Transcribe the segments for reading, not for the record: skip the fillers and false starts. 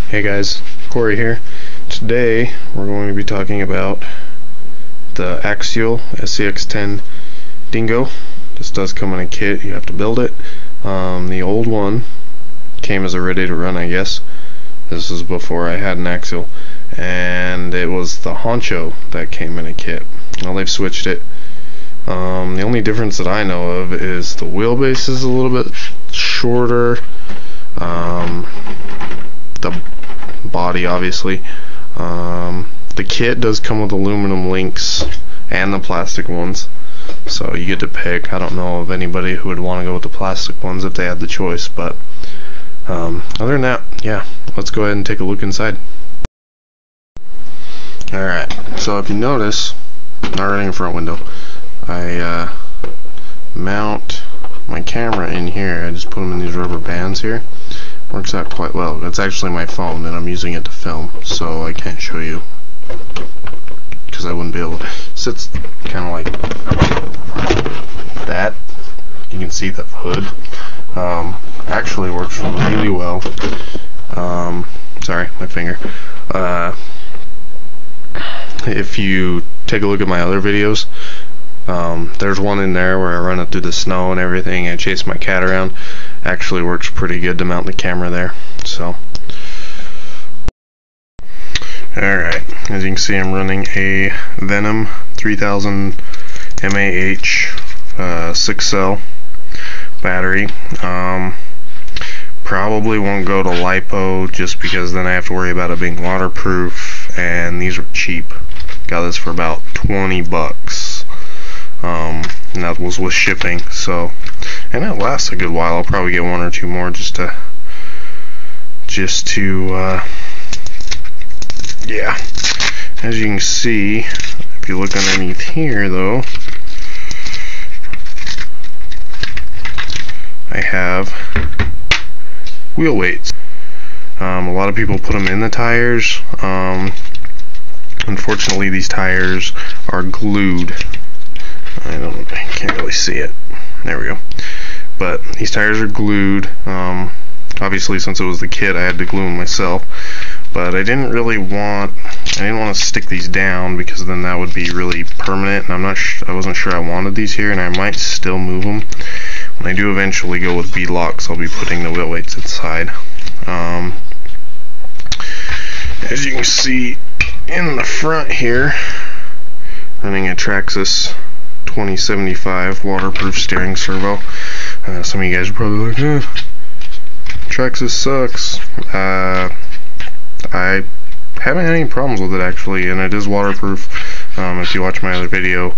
Hey guys, Corey here. Today we're going to be talking about the Axial SCX10 Dingo. This does come in a kit, you have to build it. The old one came as a ready to run, I guess. This is before I had an Axial, and it was the Honcho that came in a kit. Now they've switched it. The only difference that I know of is the wheelbase is a little bit shorter. The body, obviously. The kit does come with aluminum links and the plastic ones, so you get to pick. I don't know of anybody who would want to go with the plastic ones if they had the choice, but other than that, yeah, let's go ahead and take a look inside. Alright, so if you notice, not running a front window, I mount my camera in here. I just put them in these rubber bands here. Works out quite well. It's actually my phone and I'm using it to film, so I can't show you because I wouldn't be able to. Sits kind of like that. You can see the hood. Actually works really well. Sorry, my finger. If you take a look at my other videos, there's one in there where I run it through the snow and everything and chase my cat around. Actually works pretty good to mount the camera there. So alright, as you can see, I'm running a Venom 3000 mAh 6 cell battery. Probably won't go to LiPo just because then I have to worry about it being waterproof, and these are cheap. Got this for about 20 bucks. And that was with shipping, so, and it lasts a good while. I'll probably get one or two more just to yeah. As you can see, if you look underneath here though, I have wheel weights. A lot of people put them in the tires. Unfortunately, these tires are glued. I can't really see it. There we go. But these tires are glued. Obviously, since it was the kit, I had to glue them myself. But I didn't want to stick these down because then that would be really permanent. And I wasn't sure I wanted these here, and I might still move them. When I do eventually go with beadlocks, I'll be putting the wheel weights inside. As you can see in the front here, running a Traxxas 2075 waterproof steering servo. Some of you guys are probably like, Traxxas sucks. I haven't had any problems with it actually, and it is waterproof. If you watch my other video,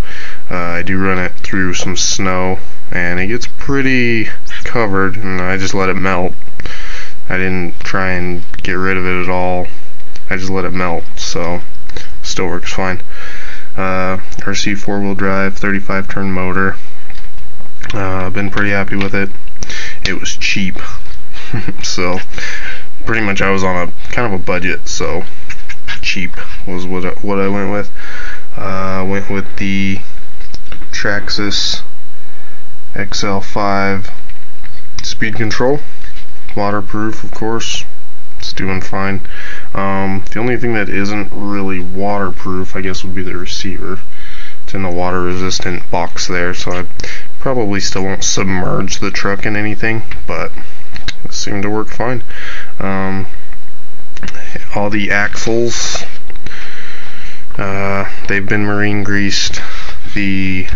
I do run it through some snow and it gets pretty covered, and I just let it melt. I didn't try and get rid of it at all. I just let it melt, so still works fine. RC 4-wheel drive, 35 turn motor. Been pretty happy with it. It was cheap. So pretty much I was on a kind of a budget, so cheap was what I went with. Went with the Traxxas XL5 speed control, waterproof of course. It's doing fine. The only thing that isn't really waterproof, I guess, would be the receiver. It's in the water resistant box there, so I probably still won't submerge the truck in anything, but it seemed to work fine. All the axles, they've been marine greased. The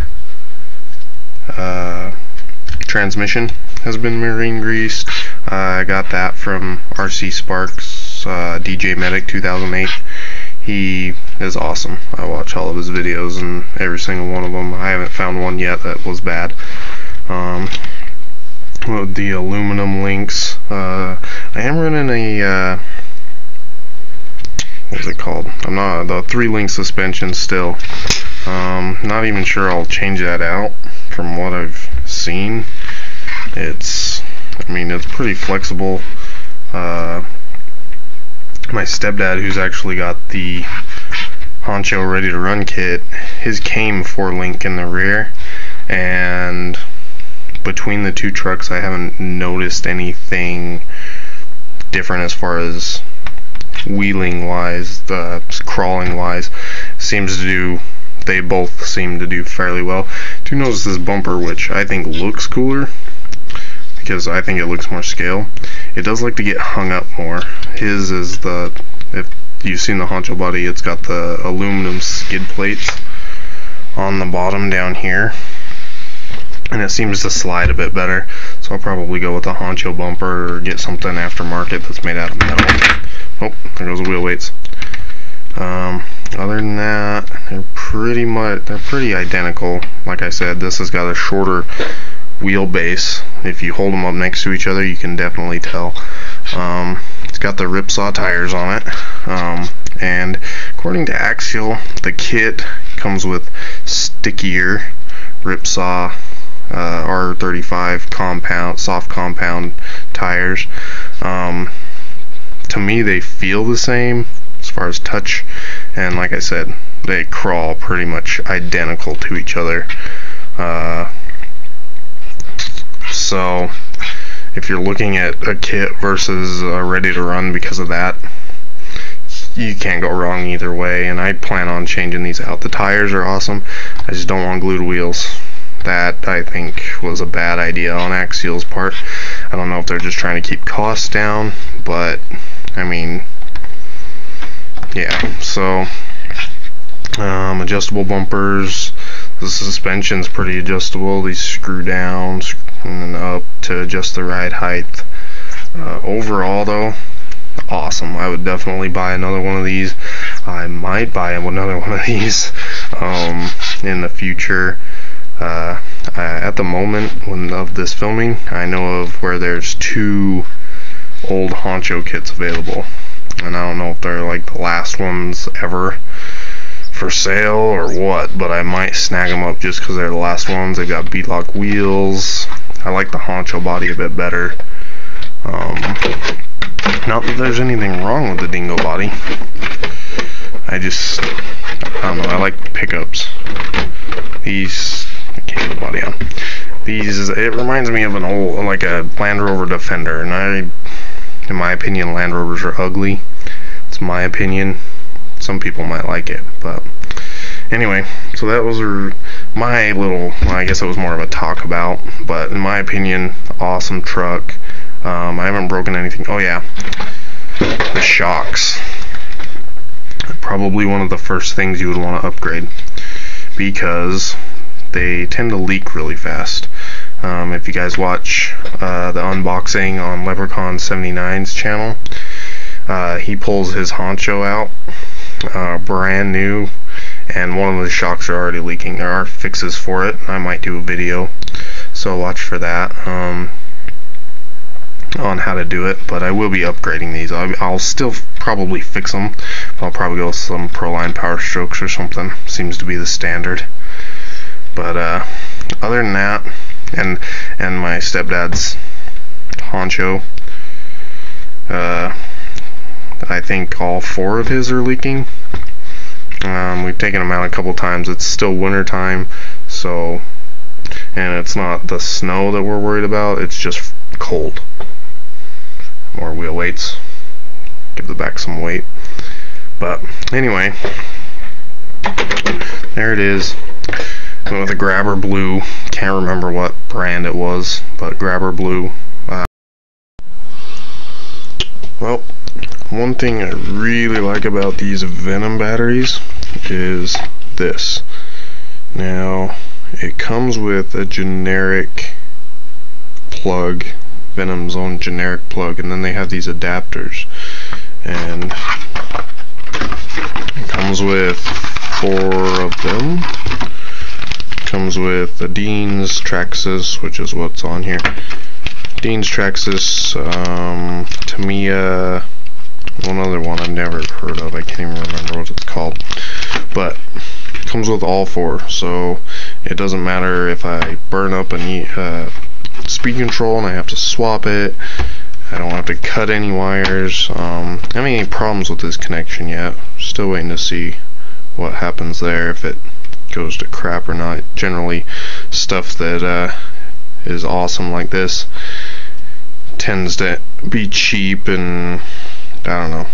transmission has been marine greased. I got that from RC Sparks, DJ Medic 2008. He is awesome. I watch all of his videos and every single one of them. I haven't found one yet that was bad. With the aluminum links, I am running a what's it called? I'm not the 3-link suspension still. Not even sure I'll change that out from what I've seen. It's pretty flexible. My stepdad, who's actually got the Honcho ready to run kit, his came 4-link in the rear, and between the two trucks I haven't noticed anything different as far as wheeling wise, crawling wise, they both seem to do fairly well. Do notice this bumper, which I think looks cooler because I think it looks more scale. It does like to get hung up more. His is if you've seen the honcho body, it's got the aluminum skid plates on the bottom down here, and it seems to slide a bit better. So I'll probably go with a honcho bumper or get something aftermarket that's made out of metal. Oh, there goes the wheel weights. Other than that, they're pretty identical. Like I said, this has got a shorter wheelbase. If you hold them up next to each other, you can definitely tell. It's got the ripsaw tires on it, and according to Axial, the kit comes with stickier ripsaw R35 compound, soft compound tires. To me, they feel the same as far as touch, and like I said, they crawl pretty much identical to each other. So if you're looking at a kit versus ready to run because of that, you can't go wrong either way, and I plan on changing these out. The tires are awesome, I just don't want glued wheels. That, I think, was a bad idea on Axial's part. I don't know if they're just trying to keep costs down, but I mean, yeah. So adjustable bumpers. The suspension's pretty adjustable. These screw down and up to adjust the ride height. Overall though, awesome. I would definitely buy another one of these. I might buy another one of these in the future. At the moment of this filming, I know of where there's 2 old honcho kits available, and I don't know if they're like the last ones ever for sale or what, but I might snag them up just because they're the last ones. They've got beadlock wheels. I like the honcho body a bit better. Not that there's anything wrong with the Dingo body. I don't know, I like pickups. These, I can't get the body on. These, it reminds me of an old, like a Land Rover Defender, and in my opinion, Land Rovers are ugly. It's my opinion. Some people might like it, but anyway, so that was my little, well, I guess it was more of a talk about, but in my opinion, awesome truck. I haven't broken anything. Oh yeah, the shocks. Probably one of the first things you would want to upgrade, because they tend to leak really fast. If you guys watch the unboxing on Leprechaun 79's channel, he pulls his honcho out, brand new, and one of the shocks are already leaking. There are fixes for it. I might do a video, so watch for that on how to do it, but I will be upgrading these. I'll still probably fix them, but I'll probably go with some Proline Power Strokes or something. Seems to be the standard. But other than that, and my stepdad's honcho, I think all 4 of his are leaking. We've taken them out a couple times. It's still winter time, so, and it's not the snow that we're worried about, it's just cold. More wheel weights, give the back some weight. But anyway, there it is. Went with a Grabber Blue. Can't remember what brand it was, but Grabber Blue. Well, one thing I really like about these Venom batteries is this. Now, it comes with a generic plug, Venom's own generic plug, and then they have these adapters, and it comes with 4 of them. It comes with the Dean's Traxxas, which is what's on here. Dean's Traxxas, Tamiya, one other one I've never heard of, I can't even remember what it's called, but it comes with all 4, so it doesn't matter if I burn up a speed control and I have to swap it. I don't have to cut any wires. I haven't any problems with this connection yet. Still waiting to see what happens there, if it goes to crap or not. Generally, stuff that is awesome like this tends to be cheap, and I don't know,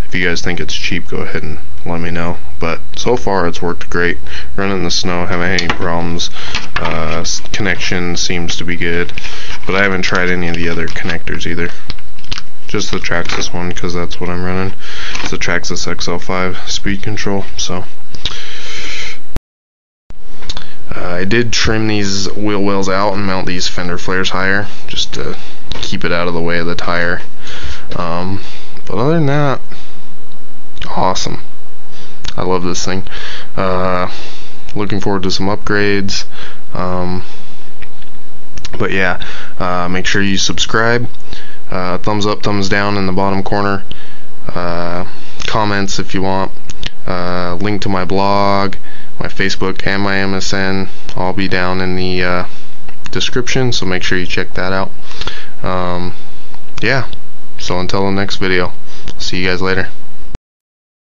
If you guys think it's cheap, go ahead and let me know. But so far it's worked great. Running in the snow, haven't had any problems. Connection seems to be good, but I haven't tried any of the other connectors either. Just the Traxxas one, because that's what I'm running. It's the Traxxas XL5 speed control. So I did trim these wheel wells out and mount these fender flares higher, just to keep it out of the way of the tire. But other than that, awesome. I love this thing. Looking forward to some upgrades. But yeah, make sure you subscribe. Thumbs up, thumbs down in the bottom corner. Comments if you want. Link to my blog, my Facebook, and my MSN. All be down in the description, so make sure you check that out. Yeah, so until the next video, see you guys later.